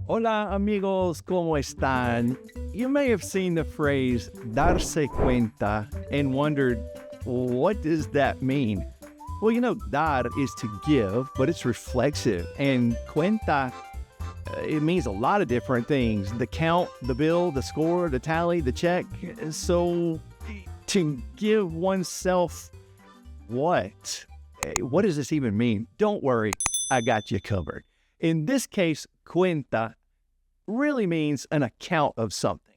Hola amigos, ¿cómo están? You may have seen the phrase darse cuenta and wondered, what does that mean? Well, dar is to give, but it's reflexive. And cuenta, it means a lot of different things. The count, the bill, the score, the tally, the check. So to give oneself what? What does this even mean? Don't worry, I got you covered. In this case, cuenta really means an account of something.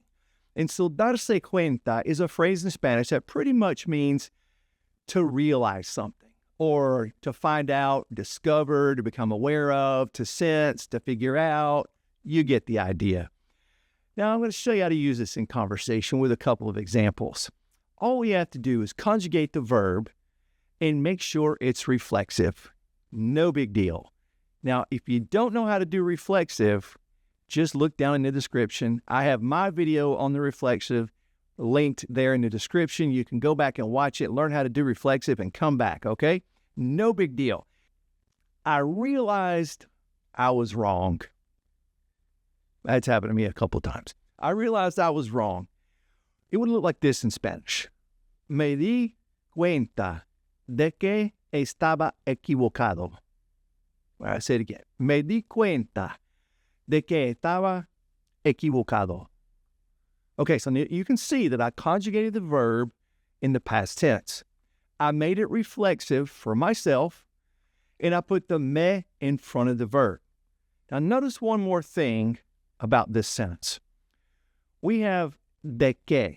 And so darse cuenta is a phrase in Spanish that pretty much means to realize something or to find out, discover, to become aware of, to sense, to figure out. You get the idea. Now, I'm going to show you how to use this in conversation with a couple of examples. All we have to do is conjugate the verb and make sure it's reflexive. No big deal. Now, if you don't know how to do reflexive, just look down in the description. I have my video on the reflexive linked there in the description. You can go back and watch it, learn how to do reflexive, and come back, okay? No big deal. I realized I was wrong. That's happened to me a couple of times. I realized I was wrong. It would look like this in Spanish. Me di cuenta de que estaba equivocado. I say it again. Me di cuenta de que estaba equivocado. Okay, so you can see that I conjugated the verb in the past tense. I made it reflexive for myself, and I put the me in front of the verb. Now, notice one more thing about this sentence. We have de que.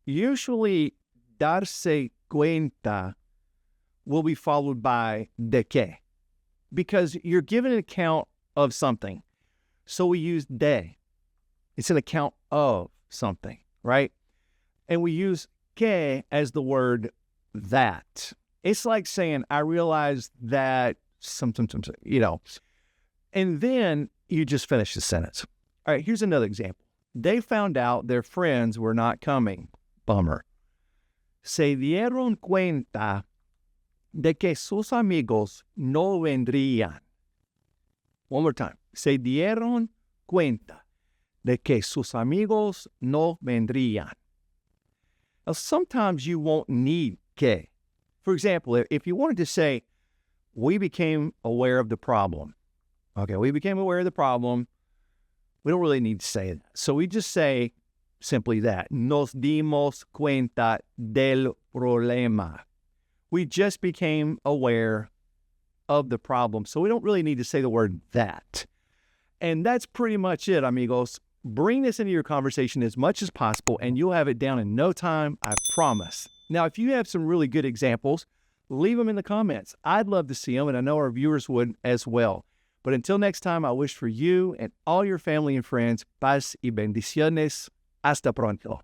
Usually, darse cuenta will be followed by de que, because you're giving an account of something. So we use de. It's an account of something, right? And we use que as the word that. It's like saying, I realized that something, and then you just finish the sentence. All right, here's another example. They found out their friends were not coming. Bummer. Se dieron cuenta de que sus amigos no vendrían. One more time. Se dieron cuenta de que sus amigos no vendrían. Now, sometimes you won't need que. For example, if you wanted to say, we became aware of the problem. Okay, we became aware of the problem. We don't really need to say that. So we just say simply that. Nos dimos cuenta del problema. We just became aware of the problem. So we don't really need to say the word that. And that's pretty much it, amigos. Bring this into your conversation as much as possible, and you'll have it down in no time, I promise. Now, if you have some really good examples, leave them in the comments. I'd love to see them, and I know our viewers would as well. But until next time, I wish for you and all your family and friends paz y bendiciones. Hasta pronto.